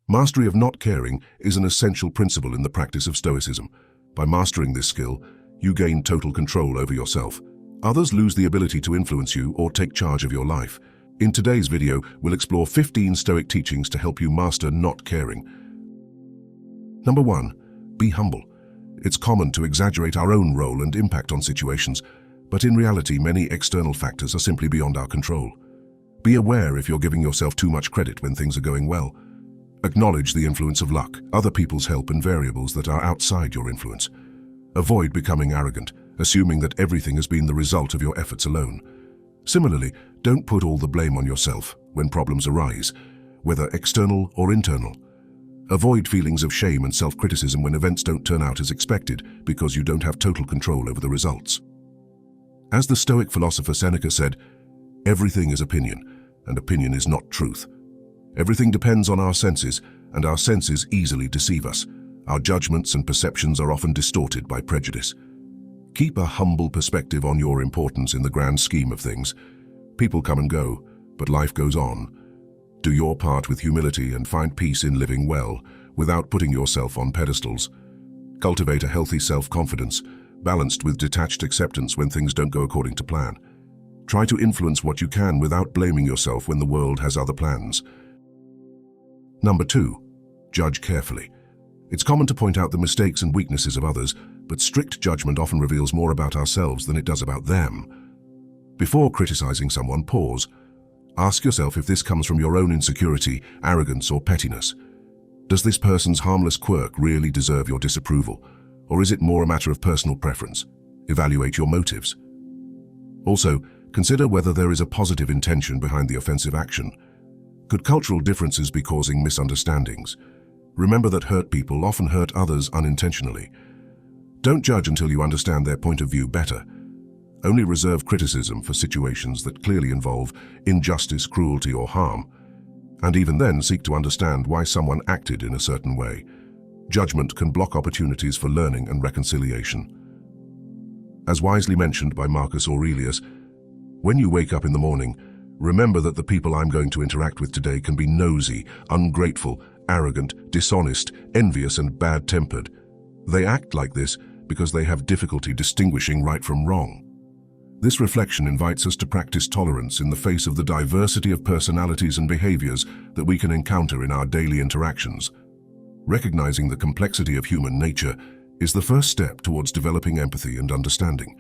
Mastery of not caring is an essential principle in the practice of Stoicism. By mastering this skill, you gain total control over yourself. Others lose the ability to influence you or take charge of your life. In today's video, we'll explore 15 Stoic teachings to help you master not caring. Number 1. Be humble. It's common to exaggerate our own role and impact on situations, but in reality, many external factors are simply beyond our control. Be aware if you're giving yourself too much credit when things are going well. Acknowledge the influence of luck, other people's help, and variables that are outside your influence. Avoid becoming arrogant, assuming that everything has been the result of your efforts alone. Similarly, don't put all the blame on yourself when problems arise, whether external or internal. Avoid feelings of shame and self-criticism when events don't turn out as expected because you don't have total control over the results. As the Stoic philosopher Seneca said, "Everything is opinion, and opinion is not truth." Everything depends on our senses, and our senses easily deceive us. Our judgments and perceptions are often distorted by prejudice. Keep a humble perspective on your importance in the grand scheme of things. People come and go, but life goes on. Do your part with humility and find peace in living well, without putting yourself on pedestals. Cultivate a healthy self-confidence, balanced with detached acceptance when things don't go according to plan. Try to influence what you can without blaming yourself when the world has other plans. Number 2. Judge carefully. It's common to point out the mistakes and weaknesses of others, but strict judgment often reveals more about ourselves than it does about them. Before criticizing someone, pause. Ask yourself if this comes from your own insecurity, arrogance, or pettiness. Does this person's harmless quirk really deserve your disapproval, or is it more a matter of personal preference? Evaluate your motives. Also, consider whether there is a positive intention behind the offensive action. Could cultural differences be causing misunderstandings? Remember that hurt people often hurt others unintentionally. Don't judge until you understand their point of view better. Only reserve criticism for situations that clearly involve injustice, cruelty, or harm. And even then, seek to understand why someone acted in a certain way. Judgment can block opportunities for learning and reconciliation. As wisely mentioned by Marcus Aurelius, when you wake up in the morning, remember that the people I'm going to interact with today can be nosy, ungrateful, arrogant, dishonest, envious, and bad-tempered. They act like this because they have difficulty distinguishing right from wrong. This reflection invites us to practice tolerance in the face of the diversity of personalities and behaviors that we can encounter in our daily interactions. Recognizing the complexity of human nature is the first step towards developing empathy and understanding.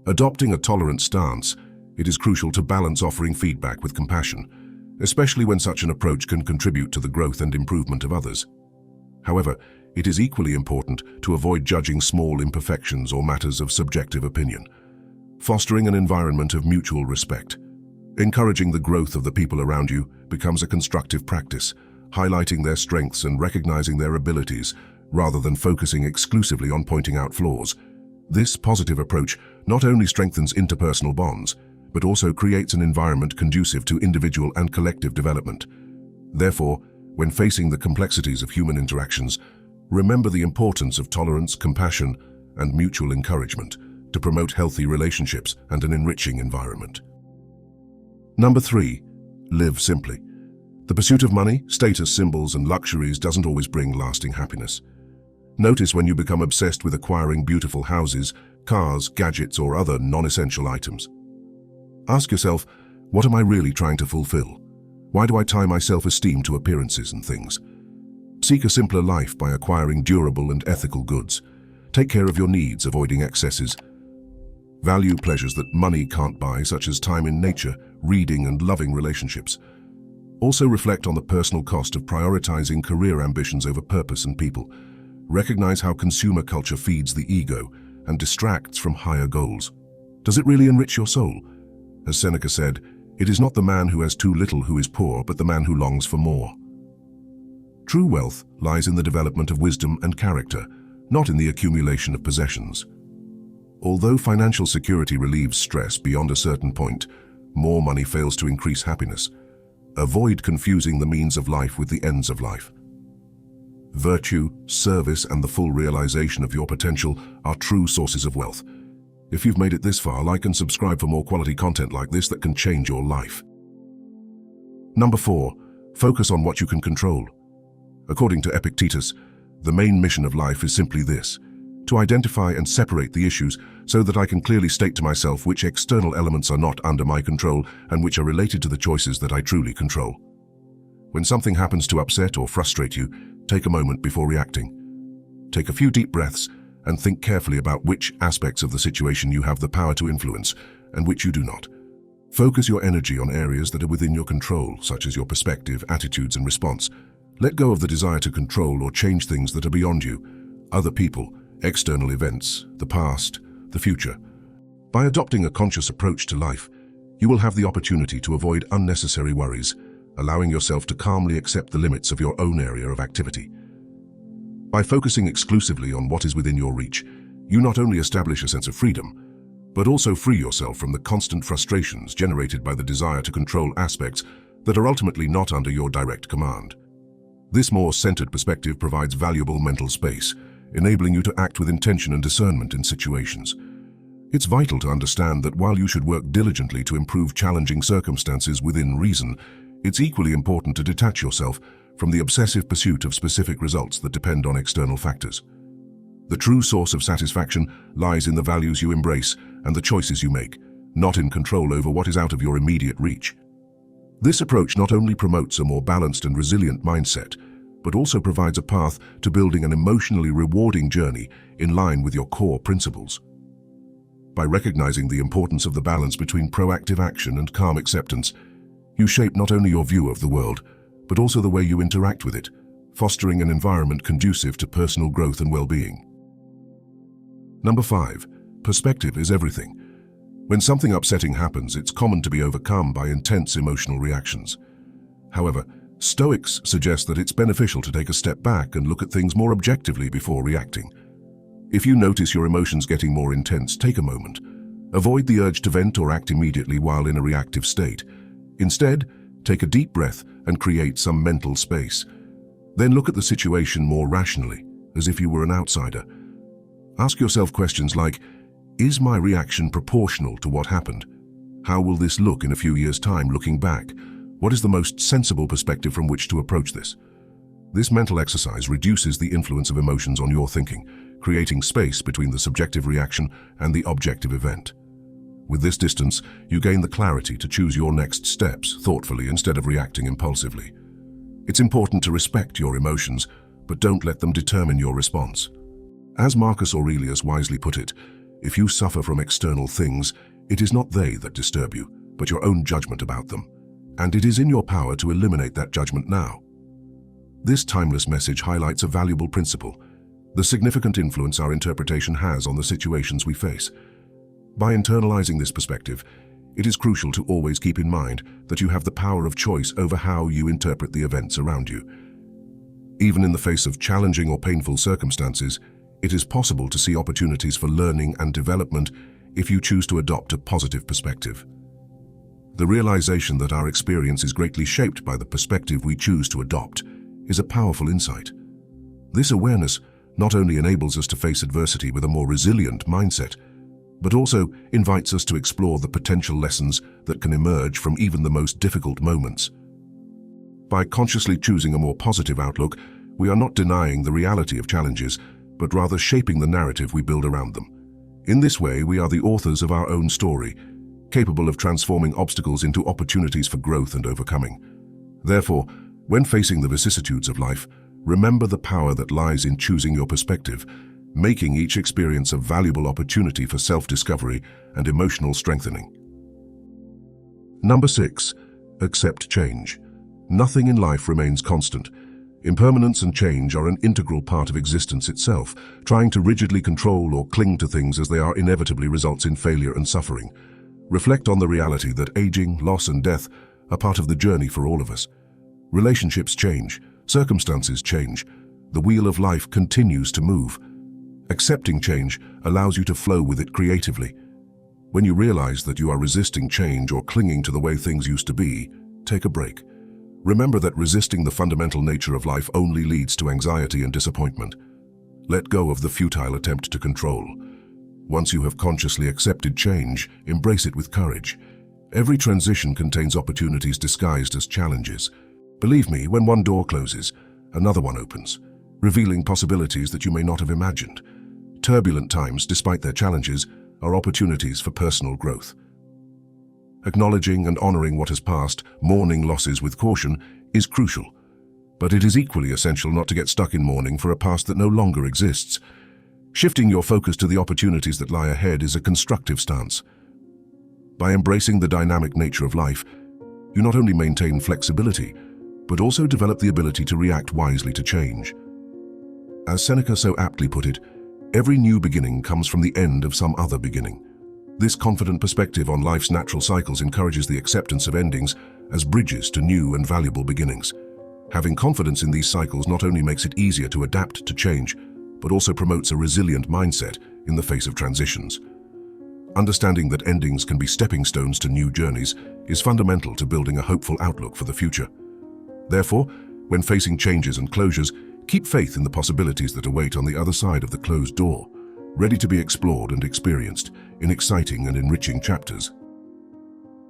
Adopting a tolerant stance, it is crucial to balance offering feedback with compassion, especially when such an approach can contribute to the growth and improvement of others. However, it is equally important to avoid judging small imperfections or matters of subjective opinion. Fostering an environment of mutual respect. Encouraging the growth of the people around you becomes a constructive practice, highlighting their strengths and recognizing their abilities, rather than focusing exclusively on pointing out flaws. This positive approach not only strengthens interpersonal bonds, but also creates an environment conducive to individual and collective development. Therefore, when facing the complexities of human interactions, remember the importance of tolerance, compassion, and mutual encouragement to promote healthy relationships and an enriching environment. Number 3. Live simply. The pursuit of money, status symbols, and luxuries doesn't always bring lasting happiness. Notice when you become obsessed with acquiring beautiful houses, cars, gadgets, or other non-essential items. Ask yourself, what am I really trying to fulfill? Why do I tie my self-esteem to appearances and things? Seek a simpler life by acquiring durable and ethical goods. Take care of your needs, avoiding excesses. Value pleasures that money can't buy, such as time in nature, reading, and loving relationships. Also reflect on the personal cost of prioritizing career ambitions over purpose and people. Recognize how consumer culture feeds the ego and distracts from higher goals. Does it really enrich your soul? As Seneca said, "It is not the man who has too little who is poor, but the man who longs for more." True wealth lies in the development of wisdom and character, not in the accumulation of possessions. Although financial security relieves stress beyond a certain point, more money fails to increase happiness. Avoid confusing the means of life with the ends of life. Virtue, service, and the full realization of your potential are true sources of wealth. If you've made it this far, like and subscribe for more quality content like this that can change your life. Number 4. Focus on what you can control. According to Epictetus, the main mission of life is simply this: to identify and separate the issues so that I can clearly state to myself which external elements are not under my control and which are related to the choices that I truly control. When something happens to upset or frustrate you, take a moment before reacting. Take a few deep breaths and think carefully about which aspects of the situation you have the power to influence and which you do not. Focus your energy on areas that are within your control, such as your perspective, attitudes, and response. Let go of the desire to control or change things that are beyond you, other people, external events, the past, the future. By adopting a conscious approach to life, you will have the opportunity to avoid unnecessary worries, allowing yourself to calmly accept the limits of your own area of activity. By focusing exclusively on what is within your reach, you not only establish a sense of freedom, but also free yourself from the constant frustrations generated by the desire to control aspects that are ultimately not under your direct command. This more centered perspective provides valuable mental space, enabling you to act with intention and discernment in situations. It's vital to understand that while you should work diligently to improve challenging circumstances within reason, it's equally important to detach yourself from the obsessive pursuit of specific results that depend on external factors. The true source of satisfaction lies in the values you embrace and the choices you make, not in control over what is out of your immediate reach. This approach not only promotes a more balanced and resilient mindset, but also provides a path to building an emotionally rewarding journey in line with your core principles. By recognizing the importance of the balance between proactive action and calm acceptance, you shape not only your view of the world, but also the way you interact with it, fostering an environment conducive to personal growth and well-being. Number 5. Perspective is everything. When something upsetting happens, it's common to be overcome by intense emotional reactions. However, Stoics suggest that it's beneficial to take a step back and look at things more objectively before reacting. If you notice your emotions getting more intense, take a moment. Avoid the urge to vent or act immediately while in a reactive state. Instead, take a deep breath and create some mental space. Then look at the situation more rationally, as if you were an outsider. Ask yourself questions like, is my reaction proportional to what happened? How will this look in a few years' time looking back? What is the most sensible perspective from which to approach this? This mental exercise reduces the influence of emotions on your thinking, creating space between the subjective reaction and the objective event. With this distance, you gain the clarity to choose your next steps thoughtfully instead of reacting impulsively. It's important to respect your emotions, but don't let them determine your response. As Marcus Aurelius wisely put it, if you suffer from external things, it is not they that disturb you, but your own judgment about them. And it is in your power to eliminate that judgment now. This timeless message highlights a valuable principle: the significant influence our interpretation has on the situations we face. By internalizing this perspective, it is crucial to always keep in mind that you have the power of choice over how you interpret the events around you. Even in the face of challenging or painful circumstances, it is possible to see opportunities for learning and development if you choose to adopt a positive perspective. The realization that our experience is greatly shaped by the perspective we choose to adopt is a powerful insight. This awareness not only enables us to face adversity with a more resilient mindset, but also invites us to explore the potential lessons that can emerge from even the most difficult moments. By consciously choosing a more positive outlook, we are not denying the reality of challenges, but rather shaping the narrative we build around them. In this way, we are the authors of our own story, capable of transforming obstacles into opportunities for growth and overcoming. Therefore, when facing the vicissitudes of life, remember the power that lies in choosing your perspective, making each experience a valuable opportunity for self-discovery and emotional strengthening. Number 6. Accept change. Nothing in life remains constant. Impermanence and change are an integral part of existence itself. Trying to rigidly control or cling to things as they are inevitably results in failure and suffering. Reflect on the reality that aging, loss, and death are part of the journey for all of us. Relationships change, circumstances change, the wheel of life continues to move. Accepting change allows you to flow with it creatively. When you realize that you are resisting change or clinging to the way things used to be, take a break. Remember that resisting the fundamental nature of life only leads to anxiety and disappointment. Let go of the futile attempt to control. Once you have consciously accepted change, embrace it with courage. Every transition contains opportunities disguised as challenges. Believe me, when one door closes, another one opens, revealing possibilities that you may not have imagined. Turbulent times, despite their challenges, are opportunities for personal growth. Acknowledging and honoring what has passed, mourning losses with caution, is crucial. But it is equally essential not to get stuck in mourning for a past that no longer exists. Shifting your focus to the opportunities that lie ahead is a constructive stance. By embracing the dynamic nature of life, you not only maintain flexibility, but also develop the ability to react wisely to change. As Seneca so aptly put it, every new beginning comes from the end of some other beginning. This confident perspective on life's natural cycles encourages the acceptance of endings as bridges to new and valuable beginnings. Having confidence in these cycles not only makes it easier to adapt to change, but also promotes a resilient mindset in the face of transitions. Understanding that endings can be stepping stones to new journeys is fundamental to building a hopeful outlook for the future. Therefore, when facing changes and closures, keep faith in the possibilities that await on the other side of the closed door, ready to be explored and experienced in exciting and enriching chapters.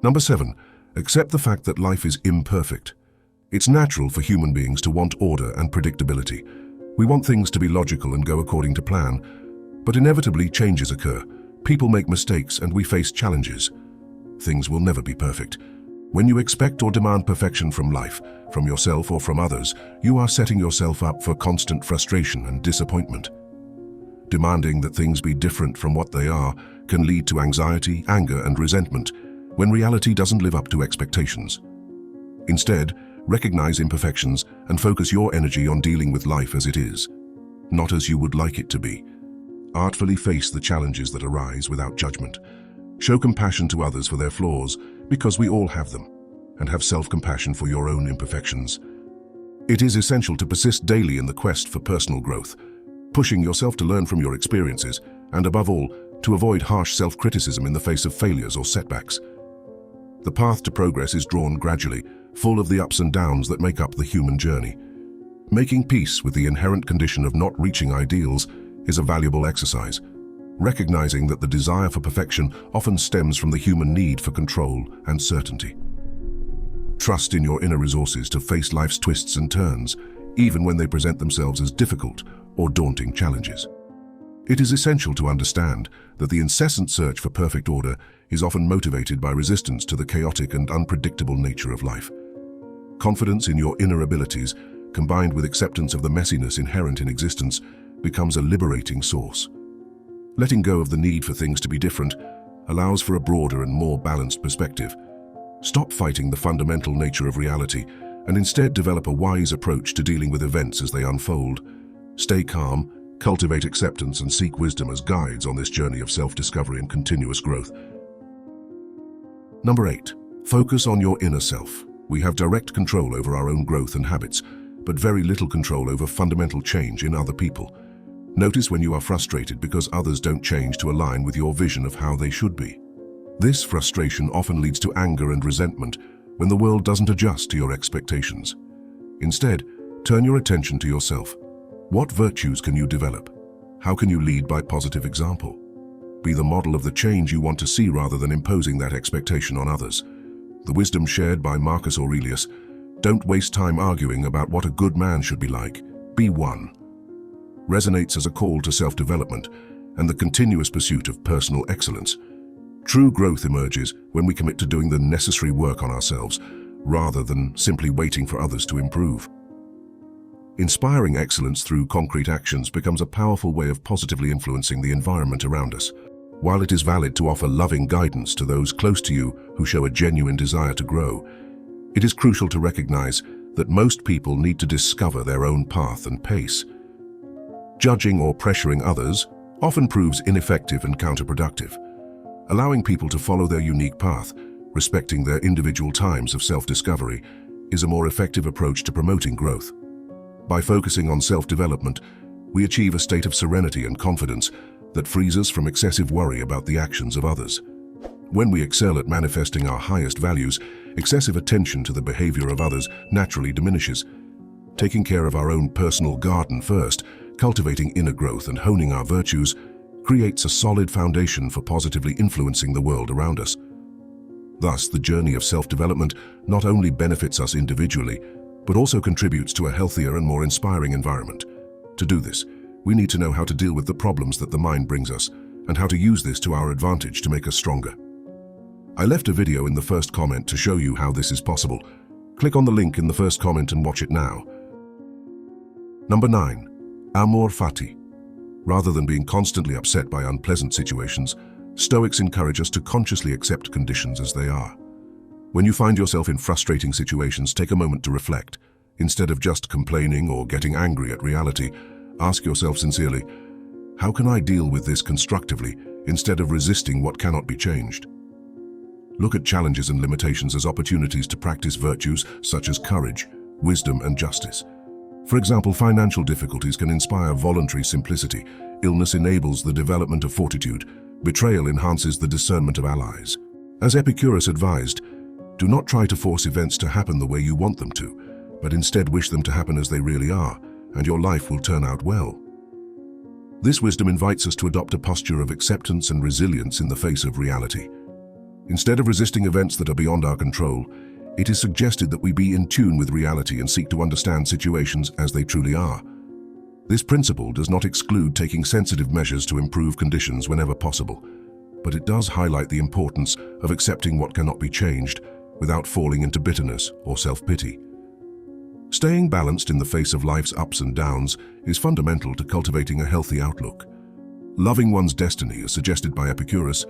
Number 7, accept the fact that life is imperfect. It's natural for human beings to want order and predictability. We want things to be logical and go according to plan, but inevitably changes occur. People make mistakes and we face challenges. Things will never be perfect. When you expect or demand perfection from life, from yourself or from others, you are setting yourself up for constant frustration and disappointment. Demanding that things be different from what they are can lead to anxiety, anger, and resentment when reality doesn't live up to expectations. Instead, recognize imperfections and focus your energy on dealing with life as it is, not as you would like it to be. Artfully face the challenges that arise without judgment. Show compassion to others for their flaws, because we all have them, and have self-compassion for your own imperfections. It is essential to persist daily in the quest for personal growth, pushing yourself to learn from your experiences, and above all, to avoid harsh self-criticism in the face of failures or setbacks. The path to progress is drawn gradually, full of the ups and downs that make up the human journey. Making peace with the inherent condition of not reaching ideals is a valuable exercise, recognizing that the desire for perfection often stems from the human need for control and certainty. Trust in your inner resources to face life's twists and turns, even when they present themselves as difficult or daunting challenges. It is essential to understand that the incessant search for perfect order is often motivated by resistance to the chaotic and unpredictable nature of life. Confidence in your inner abilities, combined with acceptance of the messiness inherent in existence, becomes a liberating source. Letting go of the need for things to be different allows for a broader and more balanced perspective. Stop fighting the fundamental nature of reality and instead develop a wise approach to dealing with events as they unfold. Stay calm, cultivate acceptance, and seek wisdom as guides on this journey of self-discovery and continuous growth. Number 8, focus on your inner self. We have direct control over our own growth and habits, but very little control over fundamental change in other people. Notice when you are frustrated because others don't change to align with your vision of how they should be. This frustration often leads to anger and resentment when the world doesn't adjust to your expectations. Instead, turn your attention to yourself. What virtues can you develop? How can you lead by positive example? Be the model of the change you want to see rather than imposing that expectation on others. The wisdom shared by Marcus Aurelius, "Don't waste time arguing about what a good man should be like. Be one," resonates as a call to self-development and the continuous pursuit of personal excellence. True growth emerges when we commit to doing the necessary work on ourselves, rather than simply waiting for others to improve. Inspiring excellence through concrete actions becomes a powerful way of positively influencing the environment around us. While it is valid to offer loving guidance to those close to you who show a genuine desire to grow, it is crucial to recognize that most people need to discover their own path and pace. Judging or pressuring others often proves ineffective and counterproductive. Allowing people to follow their unique path, respecting their individual times of self-discovery, is a more effective approach to promoting growth. By focusing on self-development, we achieve a state of serenity and confidence that frees us from excessive worry about the actions of others. When we excel at manifesting our highest values, excessive attention to the behavior of others naturally diminishes. Taking care of our own personal garden first, cultivating inner growth and honing our virtues, creates a solid foundation for positively influencing the world around us. Thus, the journey of self-development not only benefits us individually, but also contributes to a healthier and more inspiring environment. To do this, we need to know how to deal with the problems that the mind brings us and how to use this to our advantage to make us stronger. I left a video in the first comment to show you how this is possible. Click on the link in the first comment and watch it now. Number 9. Amor fati. Rather than being constantly upset by unpleasant situations, Stoics encourage us to consciously accept conditions as they are. When you find yourself in frustrating situations, take a moment to reflect. Instead of just complaining or getting angry at reality, ask yourself sincerely, how can I deal with this constructively instead of resisting what cannot be changed? Look at challenges and limitations as opportunities to practice virtues such as courage, wisdom, and justice. For example, financial difficulties can inspire voluntary simplicity, illness enables the development of fortitude, betrayal enhances the discernment of allies. As Epicurus advised, do not try to force events to happen the way you want them to, but instead wish them to happen as they really are, and your life will turn out well. This wisdom invites us to adopt a posture of acceptance and resilience in the face of reality. Instead of resisting events that are beyond our control, it is suggested that we be in tune with reality and seek to understand situations as they truly are. This principle does not exclude taking sensitive measures to improve conditions whenever possible, but it does highlight the importance of accepting what cannot be changed without falling into bitterness or self-pity. Staying balanced in the face of life's ups and downs is fundamental to cultivating a healthy outlook. Loving one's destiny, as suggested by Epicurus,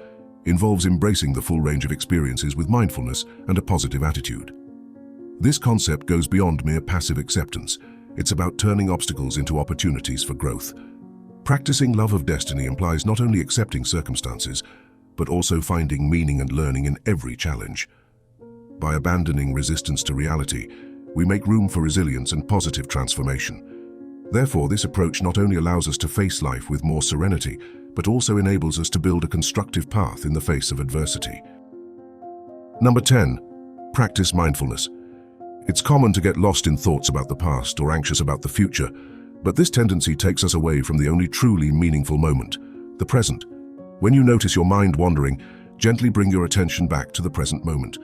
involves embracing the full range of experiences with mindfulness and a positive attitude. This concept goes beyond mere passive acceptance. It's about turning obstacles into opportunities for growth. Practicing love of destiny implies not only accepting circumstances, but also finding meaning and learning in every challenge. By abandoning resistance to reality, we make room for resilience and positive transformation. Therefore, this approach not only allows us to face life with more serenity, but also enables us to build a constructive path in the face of adversity. Number 10. Practice mindfulness. It's common to get lost in thoughts about the past or anxious about the future, but this tendency takes us away from the only truly meaningful moment, the present. When you notice your mind wandering, gently bring your attention back to the present moment.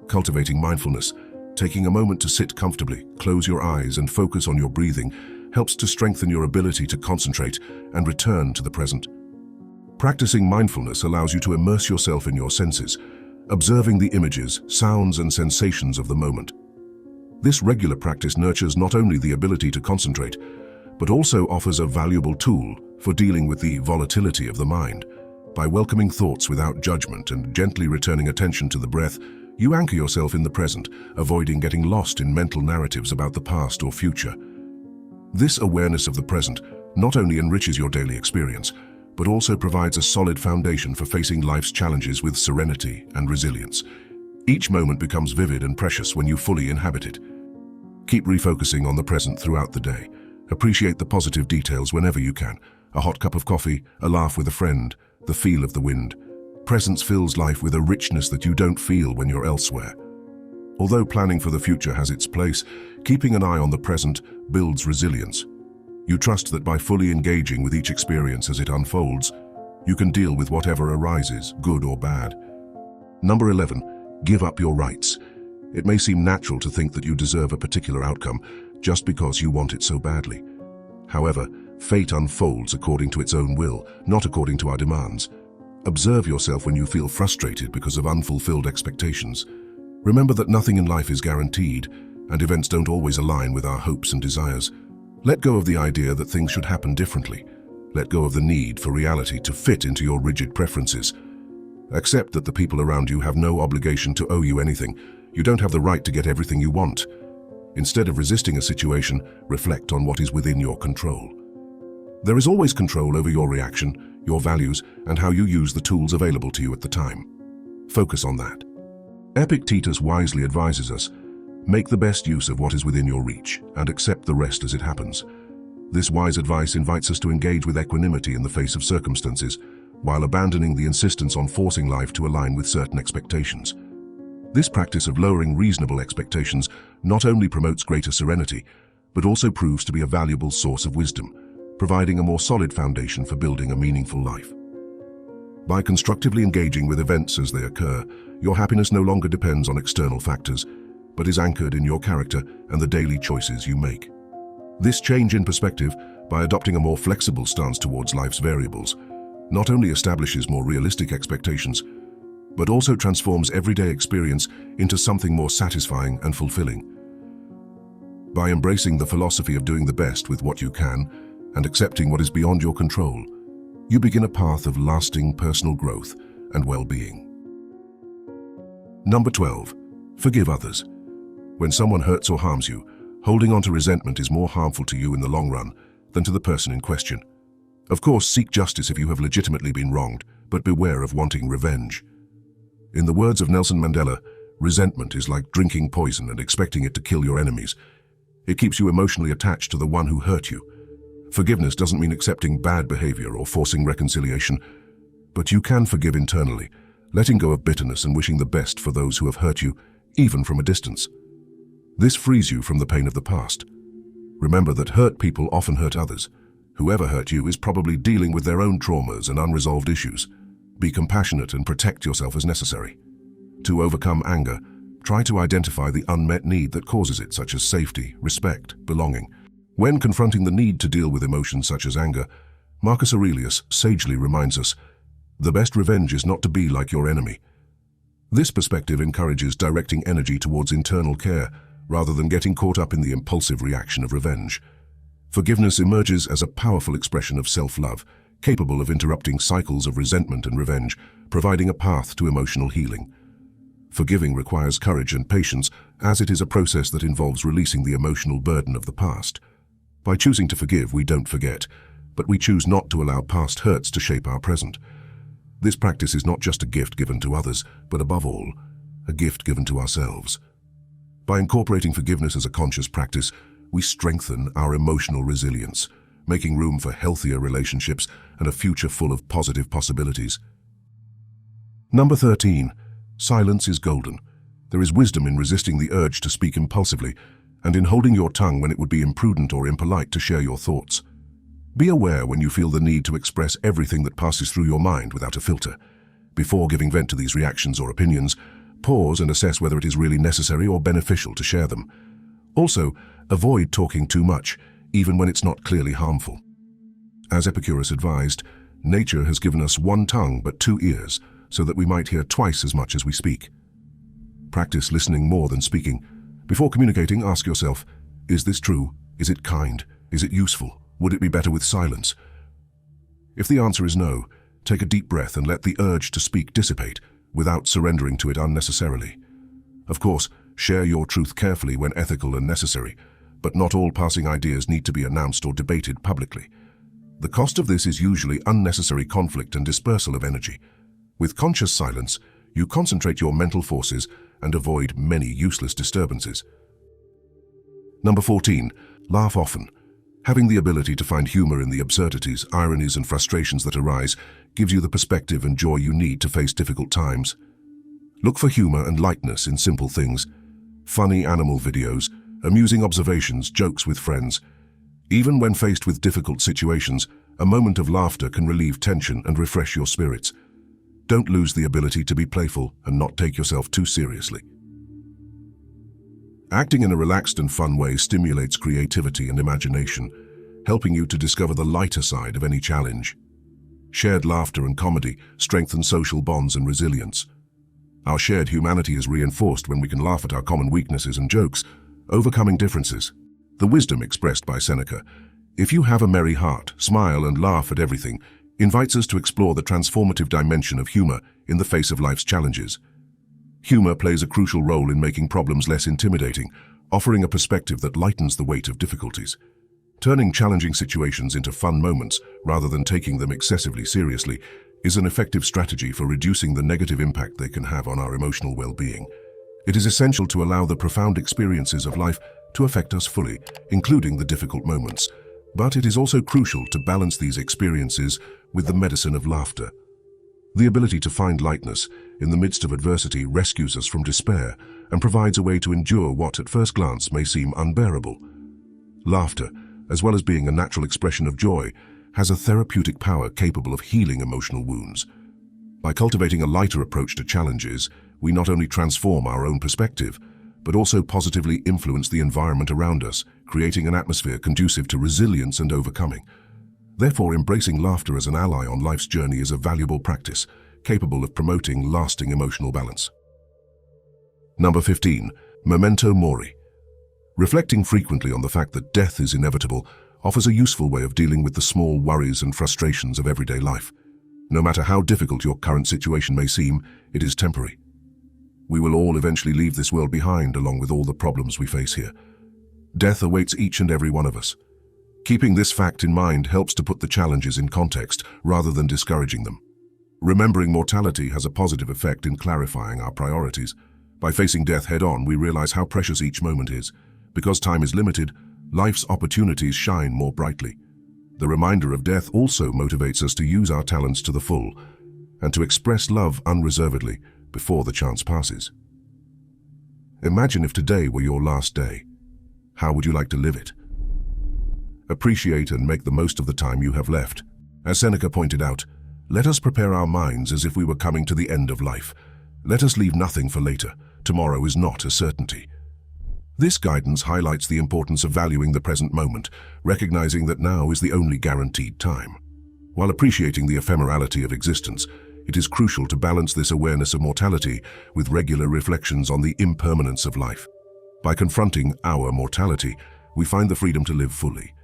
Cultivating mindfulness, taking a moment to sit comfortably, close your eyes, and focus on your breathing, helps to strengthen your ability to concentrate and return to the present. Practicing mindfulness allows you to immerse yourself in your senses, observing the images, sounds, and sensations of the moment. This regular practice nurtures not only the ability to concentrate, but also offers a valuable tool for dealing with the volatility of the mind. By welcoming thoughts without judgment and gently returning attention to the breath, you anchor yourself in the present, avoiding getting lost in mental narratives about the past or future. This awareness of the present not only enriches your daily experience, but also provides a solid foundation for facing life's challenges with serenity and resilience. Each moment becomes vivid and precious when you fully inhabit it. Keep refocusing on the present throughout the day. Appreciate the positive details whenever you can. A hot cup of coffee, a laugh with a friend, the feel of the wind. Presence fills life with a richness that you don't feel when you're elsewhere. Although planning for the future has its place, keeping an eye on the present builds resilience. You trust that by fully engaging with each experience as it unfolds, you can deal with whatever arises, good or bad. Number 11. Give up your rights. It may seem natural to think that you deserve a particular outcome just because you want it so badly. However, fate unfolds according to its own will, not according to our demands. Observe yourself when you feel frustrated because of unfulfilled expectations. Remember that nothing in life is guaranteed, and events don't always align with our hopes and desires. Let go of the idea that things should happen differently. Let go of the need for reality to fit into your rigid preferences. Accept that the people around you have no obligation to owe you anything. You don't have the right to get everything you want. Instead of resisting a situation, reflect on what is within your control. There is always control over your reaction, your values, and how you use the tools available to you at the time. Focus on that. Epictetus wisely advises us, make the best use of what is within your reach and accept the rest as it happens. This wise advice invites us to engage with equanimity in the face of circumstances, while abandoning the insistence on forcing life to align with certain expectations. This practice of lowering reasonable expectations not only promotes greater serenity, but also proves to be a valuable source of wisdom, providing a more solid foundation for building a meaningful life. By constructively engaging with events as they occur, your happiness no longer depends on external factors, but is anchored in your character and the daily choices you make. This change in perspective, by adopting a more flexible stance towards life's variables, not only establishes more realistic expectations, but also transforms everyday experience into something more satisfying and fulfilling. By embracing the philosophy of doing the best with what you can and accepting what is beyond your control, you begin a path of lasting personal growth and well-being. Number 12. Forgive others. When someone hurts or harms you, holding on to resentment is more harmful to you in the long run than to the person in question. Of course, seek justice if you have legitimately been wronged, but beware of wanting revenge. In the words of Nelson Mandela, resentment is like drinking poison and expecting it to kill your enemies. It keeps you emotionally attached to the one who hurt you. Forgiveness doesn't mean accepting bad behavior or forcing reconciliation, but you can forgive internally, letting go of bitterness and wishing the best for those who have hurt you, even from a distance. This frees you from the pain of the past. Remember that hurt people often hurt others. Whoever hurt you is probably dealing with their own traumas and unresolved issues. Be compassionate and protect yourself as necessary. To overcome anger, try to identify the unmet need that causes it, such as safety, respect, belonging. When confronting the need to deal with emotions such as anger, Marcus Aurelius sagely reminds us, the best revenge is not to be like your enemy. This perspective encourages directing energy towards internal care, rather than getting caught up in the impulsive reaction of revenge. Forgiveness emerges as a powerful expression of self-love, capable of interrupting cycles of resentment and revenge, providing a path to emotional healing. Forgiving requires courage and patience, as it is a process that involves releasing the emotional burden of the past. By choosing to forgive, we don't forget, but we choose not to allow past hurts to shape our present. This practice is not just a gift given to others, but above all, a gift given to ourselves. By incorporating forgiveness as a conscious practice, we strengthen our emotional resilience, making room for healthier relationships and a future full of positive possibilities. Number 13. Silence is golden. There is wisdom in resisting the urge to speak impulsively, and in holding your tongue when it would be imprudent or impolite to share your thoughts. Be aware when you feel the need to express everything that passes through your mind without a filter. Before giving vent to these reactions or opinions, pause and assess whether it is really necessary or beneficial to share them. Also, avoid talking too much, even when it's not clearly harmful. As Epicurus advised, nature has given us one tongue but two ears, so that we might hear twice as much as we speak. Practice listening more than speaking. Before communicating, ask yourself, is this true? Is it kind? Is it useful? Would it be better with silence? If the answer is no, take a deep breath and let the urge to speak dissipate, without surrendering to it unnecessarily. Of course, share your truth carefully when ethical and necessary, but not all passing ideas need to be announced or debated publicly. The cost of this is usually unnecessary conflict and dispersal of energy. With conscious silence, you concentrate your mental forces and avoid many useless disturbances. Number 14. Laugh often. Having the ability to find humor in the absurdities, ironies, and frustrations that arise gives you the perspective and joy you need to face difficult times. Look for humor and lightness in simple things. Funny animal videos, amusing observations, jokes with friends. Even when faced with difficult situations, a moment of laughter can relieve tension and refresh your spirits. Don't lose the ability to be playful and not take yourself too seriously. Acting in a relaxed and fun way stimulates creativity and imagination, helping you to discover the lighter side of any challenge. Shared laughter and comedy strengthen social bonds and resilience. Our shared humanity is reinforced when we can laugh at our common weaknesses and jokes, overcoming differences. The wisdom expressed by Seneca, "If you have a merry heart, smile and laugh at everything," invites us to explore the transformative dimension of humor in the face of life's challenges. Humor plays a crucial role in making problems less intimidating, offering a perspective that lightens the weight of difficulties. Turning challenging situations into fun moments, rather than taking them excessively seriously, is an effective strategy for reducing the negative impact they can have on our emotional well-being. It is essential to allow the profound experiences of life to affect us fully, including the difficult moments. But it is also crucial to balance these experiences with the medicine of laughter. The ability to find lightness in the midst of adversity rescues us from despair and provides a way to endure what at first glance may seem unbearable. Laughter, as well as being a natural expression of joy, has a therapeutic power capable of healing emotional wounds. By cultivating a lighter approach to challenges, we not only transform our own perspective, but also positively influence the environment around us, creating an atmosphere conducive to resilience and overcoming. Therefore, embracing laughter as an ally on life's journey is a valuable practice, capable of promoting lasting emotional balance. Number 15. Memento mori. Reflecting frequently on the fact that death is inevitable offers a useful way of dealing with the small worries and frustrations of everyday life. No matter how difficult your current situation may seem, it is temporary. We will all eventually leave this world behind, along with all the problems we face here. Death awaits each and every one of us. Keeping this fact in mind helps to put the challenges in context rather than discouraging them. Remembering mortality has a positive effect in clarifying our priorities. By facing death head-on, we realize how precious each moment is. Because time is limited, life's opportunities shine more brightly. The reminder of death also motivates us to use our talents to the full and to express love unreservedly before the chance passes. Imagine if today were your last day. How would you like to live it? Appreciate and make the most of the time you have left. As Seneca pointed out, let us prepare our minds as if we were coming to the end of life. Let us leave nothing for later. Tomorrow is not a certainty. This guidance highlights the importance of valuing the present moment, recognizing that now is the only guaranteed time. While appreciating the ephemerality of existence, it is crucial to balance this awareness of mortality with regular reflections on the impermanence of life. By confronting our mortality, we find the freedom to live fully.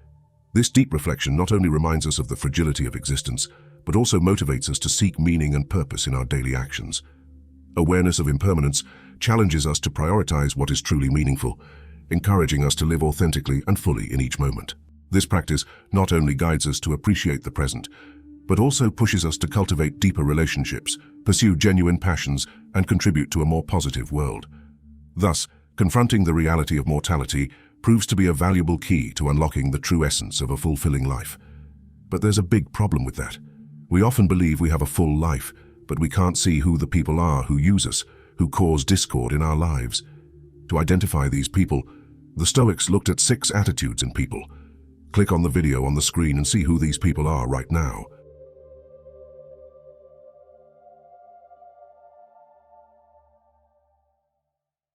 This deep reflection not only reminds us of the fragility of existence, but also motivates us to seek meaning and purpose in our daily actions. Awareness of impermanence challenges us to prioritize what is truly meaningful, encouraging us to live authentically and fully in each moment. This practice not only guides us to appreciate the present, but also pushes us to cultivate deeper relationships, pursue genuine passions, and contribute to a more positive world. Thus, confronting the reality of mortality proves to be a valuable key to unlocking the true essence of a fulfilling life. But there's a big problem with that. We often believe we have a full life, but we can't see who the people are who use us, who cause discord in our lives. To identify these people, the Stoics looked at 6 attitudes in people. Click on the video on the screen and see who these people are right now.